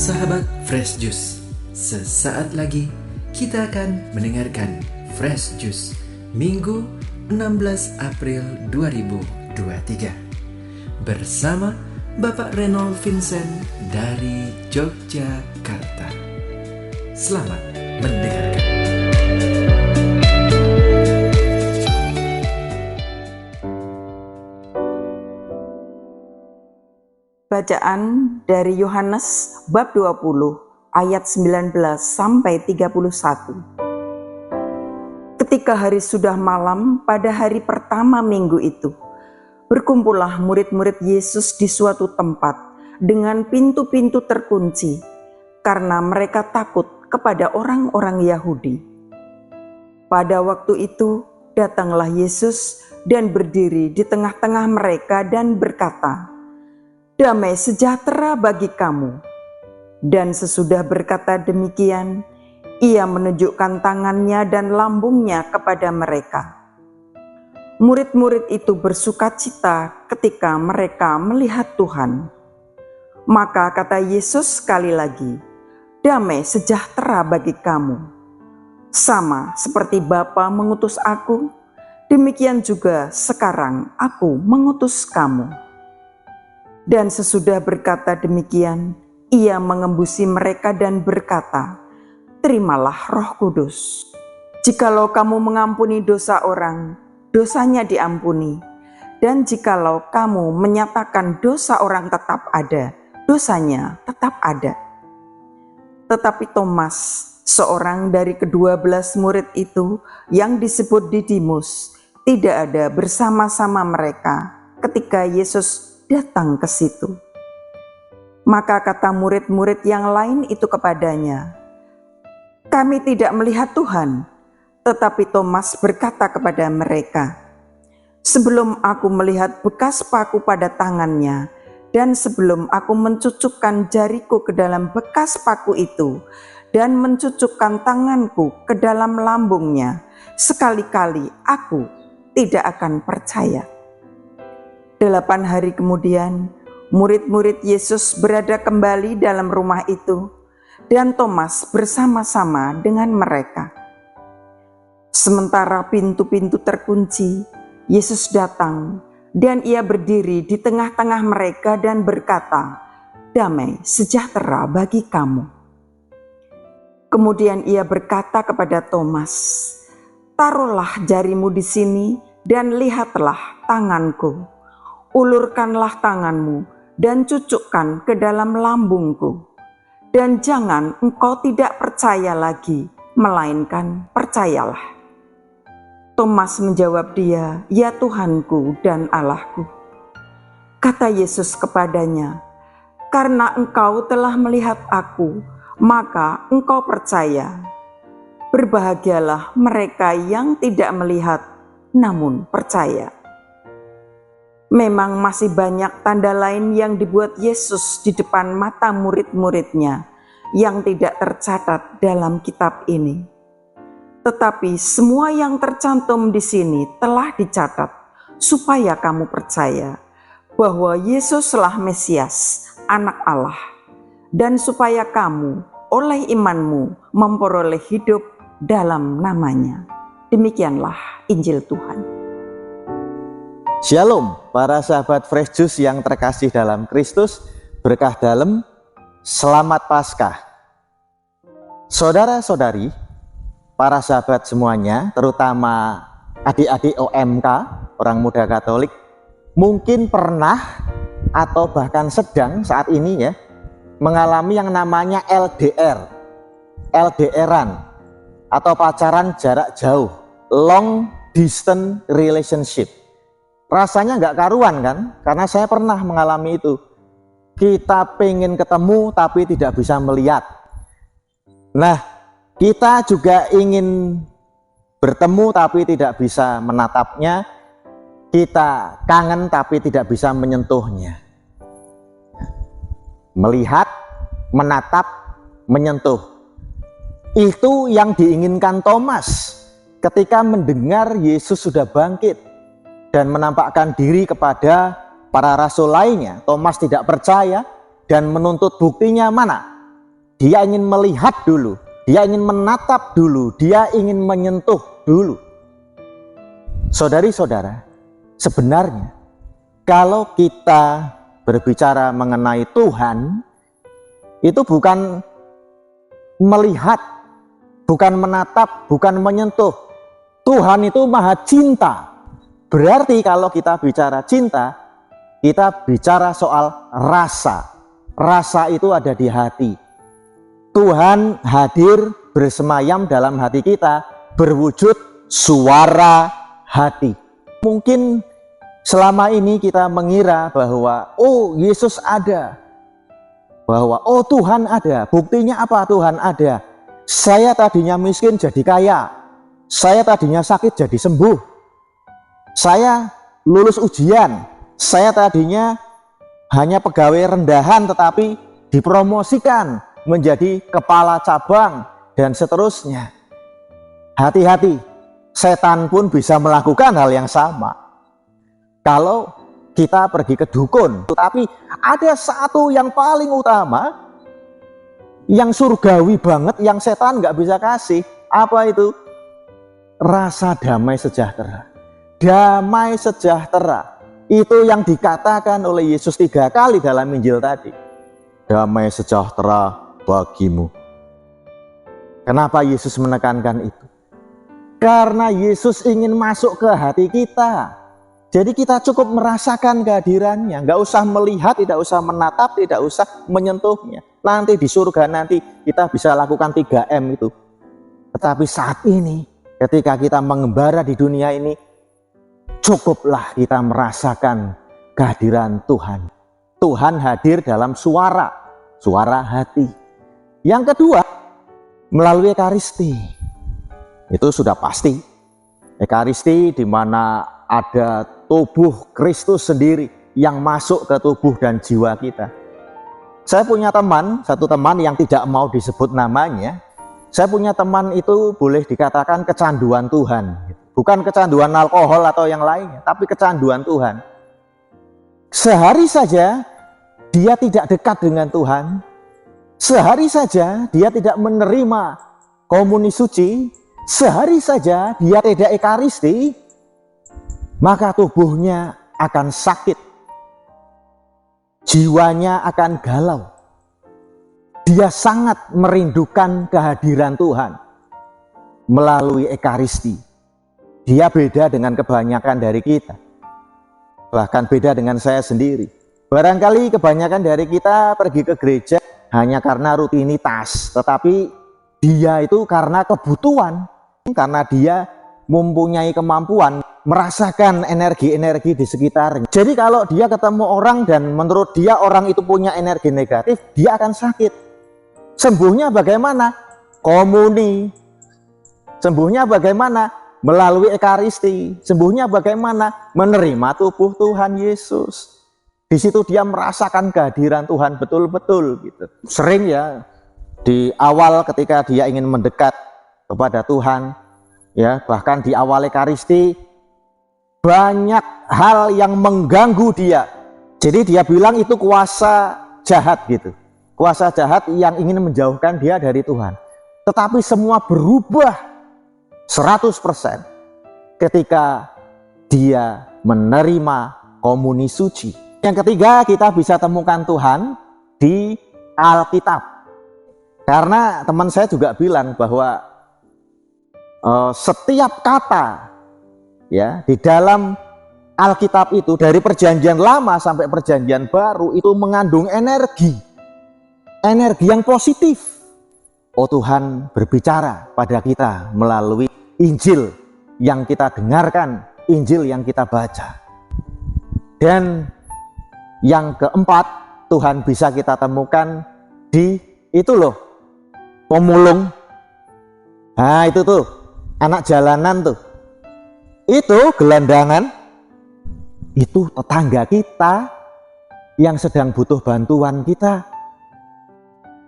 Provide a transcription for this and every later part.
Sahabat Fresh Juice, sesaat lagi kita akan mendengarkan Fresh Juice Minggu 16 April 2023 bersama Bapak Renold Vincent dari Yogyakarta. Selamat mendengarkan. Bacaan dari Yohanes bab 20 ayat 19 sampai 31. Ketika hari sudah malam pada hari pertama minggu itu, berkumpullah murid-murid Yesus di suatu tempat dengan pintu-pintu terkunci karena mereka takut kepada orang-orang Yahudi. Pada waktu itu datanglah Yesus dan berdiri di tengah-tengah mereka dan berkata, "Damai sejahtera bagi kamu." Dan sesudah berkata demikian, ia menunjukkan tangannya dan lambungnya kepada mereka. Murid-murid itu bersukacita ketika mereka melihat Tuhan. Maka kata Yesus sekali lagi, "Damai sejahtera bagi kamu. Sama seperti Bapa mengutus aku, demikian juga sekarang aku mengutus kamu." Dan sesudah berkata demikian, ia mengembusi mereka dan berkata, "Terimalah Roh Kudus. Jikalau kamu mengampuni dosa orang, dosanya diampuni. Dan jikalau kamu menyatakan dosa orang tetap ada, dosanya tetap ada." Tetapi Thomas, seorang dari ke-12 murid itu yang disebut Didimus, tidak ada bersama-sama mereka ketika Yesus datang ke situ. Maka kata murid-murid yang lain itu kepadanya, "Kami tidak melihat Tuhan." Tetapi Thomas berkata kepada mereka, "Sebelum aku melihat bekas paku pada tangannya, dan sebelum aku mencucukkan jariku ke dalam bekas paku itu, dan mencucukkan tanganku ke dalam lambungnya, sekali-kali aku tidak akan percaya." 8 hari kemudian, murid-murid Yesus berada kembali dalam rumah itu, dan Thomas bersama-sama dengan mereka. Sementara pintu-pintu terkunci, Yesus datang, dan ia berdiri di tengah-tengah mereka dan berkata, "Damai sejahtera bagi kamu." Kemudian ia berkata kepada Thomas, "Taruhlah jarimu di sini, dan lihatlah tanganku. Ulurkanlah tanganmu dan cucukkan ke dalam lambungku. Dan jangan engkau tidak percaya lagi, melainkan percayalah." Thomas menjawab dia, "Ya Tuhanku dan Allahku." Kata Yesus kepadanya, "Karena engkau telah melihat aku, maka engkau percaya. Berbahagialah mereka yang tidak melihat, namun percaya." Memang masih banyak tanda lain yang dibuat Yesus di depan mata murid-muridnya yang tidak tercatat dalam kitab ini. Tetapi semua yang tercantum di sini telah dicatat supaya kamu percaya bahwa Yesuslah Mesias, Anak Allah, dan supaya kamu oleh imanmu memperoleh hidup dalam namanya. Demikianlah Injil Tuhan. Shalom para sahabat Fresh Juice yang terkasih dalam Kristus, berkah dalam, selamat Paskah. Saudara-saudari, para sahabat semuanya, terutama adik-adik OMK, orang muda Katolik, mungkin pernah atau bahkan sedang saat ini ya, mengalami yang namanya LDR, LDRan, atau pacaran jarak jauh, long distance relationship. Rasanya nggak karuan kan, karena saya pernah mengalami itu. Kita pengen ketemu tapi tidak bisa melihat. Nah, kita juga ingin bertemu tapi tidak bisa menatapnya. Kita kangen tapi tidak bisa menyentuhnya. Melihat, menatap, menyentuh. Itu yang diinginkan Thomas ketika mendengar Yesus sudah bangkit dan menampakkan diri kepada para rasul lainnya. Thomas tidak percaya dan menuntut buktinya mana? dia ingin melihat dulu, dia ingin menatap dulu, dia ingin menyentuh dulu. Saudari-saudara, sebenarnya kalau kita berbicara mengenai Tuhan, itu bukan melihat, bukan menatap, bukan menyentuh. Tuhan itu maha cinta. Berarti kalau kita bicara cinta, kita bicara soal rasa. Rasa itu ada di hati. Tuhan hadir bersemayam dalam hati kita, berwujud suara hati. Mungkin selama ini kita mengira bahwa oh Yesus ada, bahwa oh Tuhan ada. Buktinya apa Tuhan ada? Saya tadinya miskin jadi kaya, saya tadinya sakit jadi sembuh, saya lulus ujian, saya tadinya hanya pegawai rendahan tetapi dipromosikan menjadi kepala cabang dan seterusnya. Hati-hati, setan pun bisa melakukan hal yang sama. Kalau kita pergi ke dukun, tetapi ada satu yang paling utama, yang surgawi banget, yang setan nggak bisa kasih. Apa itu? Rasa damai sejahtera. Damai sejahtera. Itu yang dikatakan oleh Yesus 3 kali dalam Injil tadi. Damai sejahtera bagimu. Kenapa Yesus menekankan itu? Karena Yesus ingin masuk ke hati kita. Jadi kita cukup merasakan kehadirannya. Nggak usah melihat, tidak usah menatap, tidak usah menyentuhnya. Nanti di surga nanti kita bisa lakukan 3M itu. Tetapi saat ini ketika kita mengembara di dunia ini, cukuplah kita merasakan kehadiran Tuhan. Tuhan hadir dalam suara hati. Yang kedua, melalui Ekaristi. Itu sudah pasti. Ekaristi di mana ada tubuh Kristus sendiri yang masuk ke tubuh dan jiwa kita. Saya punya teman, satu teman yang tidak mau disebut namanya. Saya punya teman itu boleh dikatakan kecanduan Tuhan. Bukan kecanduan alkohol atau yang lainnya, tapi kecanduan Tuhan. Sehari saja dia tidak dekat dengan Tuhan. Sehari saja dia tidak menerima komuni suci. Sehari saja dia tidak ekaristi, maka tubuhnya akan sakit. Jiwanya akan galau. Dia sangat merindukan kehadiran Tuhan melalui ekaristi. Dia beda dengan kebanyakan dari kita. Bahkan beda dengan saya sendiri. Barangkali kebanyakan dari kita pergi ke gereja hanya karena rutinitas. Tetapi dia itu karena kebutuhan. Karena dia mempunyai kemampuan merasakan energi-energi di sekitarnya. Jadi kalau dia ketemu orang dan menurut dia orang itu punya energi negatif, dia akan sakit. Sembuhnya bagaimana? Komuni. Sembuhnya bagaimana? Melalui ekaristi. Sembuhnya bagaimana? Menerima tubuh Tuhan Yesus. Di situ dia merasakan kehadiran Tuhan betul-betul gitu. Sering ya di awal ketika dia ingin mendekat kepada Tuhan, ya bahkan di awal ekaristi banyak hal yang mengganggu dia. Jadi dia bilang itu kuasa jahat gitu. Kuasa jahat yang ingin menjauhkan dia dari Tuhan. Tetapi semua berubah 100% ketika dia menerima komuni suci. Yang ketiga, kita bisa temukan Tuhan di Alkitab. Karena teman saya juga bilang bahwa setiap kata ya di dalam Alkitab itu dari perjanjian lama sampai perjanjian baru itu mengandung energi yang positif. Oh Tuhan berbicara pada kita melalui Injil yang kita dengarkan, Injil yang kita baca. Dan yang keempat, Tuhan bisa kita temukan di itu loh, pemulung. Nah itu tuh, anak jalanan tuh. Itu gelandangan, itu tetangga kita yang sedang butuh bantuan kita.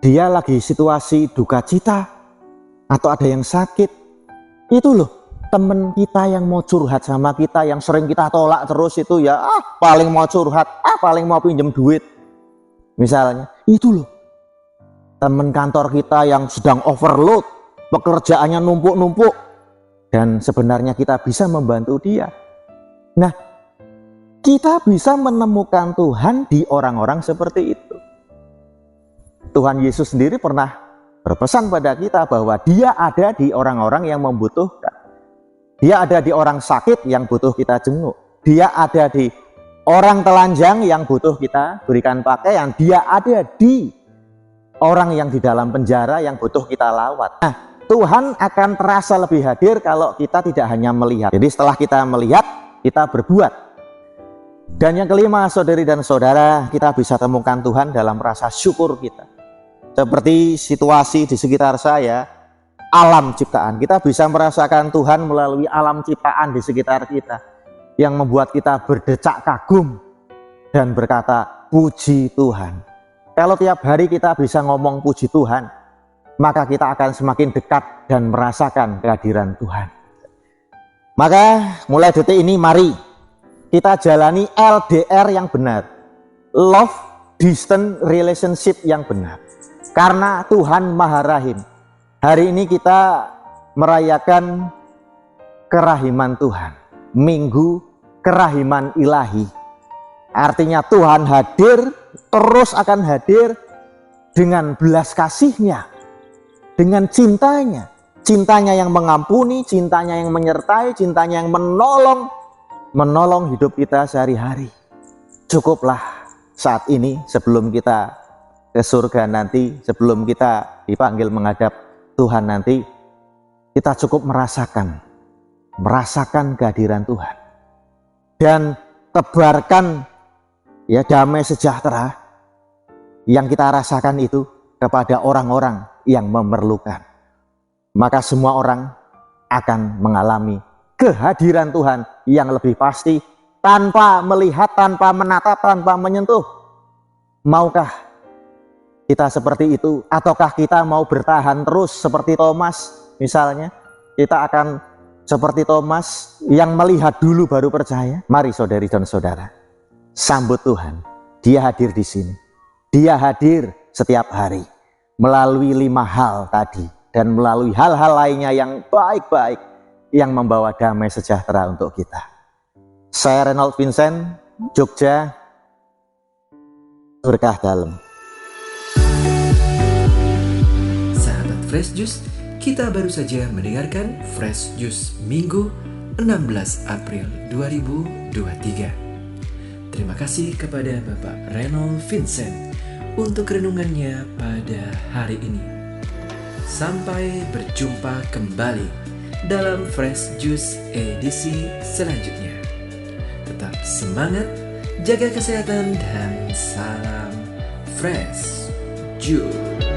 Dia lagi situasi duka cita atau ada yang sakit. Itu loh temen kita yang mau curhat sama kita, yang sering kita tolak terus itu ya paling mau curhat, paling mau pinjem duit misalnya. Itu loh teman kantor kita yang sedang overload, pekerjaannya numpuk-numpuk, dan sebenarnya kita bisa membantu dia. Nah, kita bisa menemukan Tuhan di orang-orang seperti itu. Tuhan Yesus sendiri pernah berpesan pada kita bahwa dia ada di orang-orang yang membutuhkan. Dia ada di orang sakit yang butuh kita jenguk. Dia ada di orang telanjang yang butuh kita berikan pakaian. Dia ada di orang yang di dalam penjara yang butuh kita lawat. Nah, Tuhan akan terasa lebih hadir kalau kita tidak hanya melihat. Jadi setelah kita melihat, kita berbuat. Dan yang kelima, saudari dan saudara, kita bisa temukan Tuhan dalam rasa syukur kita. Seperti situasi di sekitar saya, alam ciptaan. Kita bisa merasakan Tuhan melalui alam ciptaan di sekitar kita, yang membuat kita berdecak kagum dan berkata, puji Tuhan. Kalau tiap hari kita bisa ngomong puji Tuhan, maka kita akan semakin dekat dan merasakan kehadiran Tuhan. Maka mulai detik ini mari kita jalani LDR yang benar, love distant relationship yang benar, karena Tuhan Maha Rahim. Hari ini kita merayakan kerahiman Tuhan, Minggu Kerahiman Ilahi. Artinya Tuhan hadir, terus akan hadir dengan belas kasih-Nya, dengan cintanya. Cintanya yang mengampuni, cintanya yang menyertai, cintanya yang menolong hidup kita sehari-hari. Cukuplah saat ini sebelum kita ke surga nanti, sebelum kita dipanggil menghadap Tuhan nanti, kita cukup merasakan kehadiran Tuhan. Dan tebarkan ya damai sejahtera yang kita rasakan itu kepada orang-orang yang memerlukan. Maka semua orang akan mengalami kehadiran Tuhan yang lebih pasti, tanpa melihat, tanpa menatap, tanpa menyentuh. Maukah kita seperti itu? Ataukah kita mau bertahan terus seperti Thomas misalnya? Kita akan seperti Thomas yang melihat dulu baru percaya. Mari saudari dan saudara, sambut Tuhan. Dia hadir di sini. Dia hadir setiap hari melalui 5 hal tadi dan melalui hal-hal lainnya yang baik-baik yang membawa damai sejahtera untuk kita. Saya Reynold Vincent, Jogja, berkah dalam. Sahabat Fresh Juice, kita baru saja mendengarkan Fresh Juice Minggu 16 April 2023. Terima kasih kepada Bapak Reynold Vincent untuk renungannya pada hari ini. Sampai berjumpa kembali dalam Fresh Juice edisi selanjutnya. Tetap semangat, jaga kesehatan, dan salam Fresh Juice.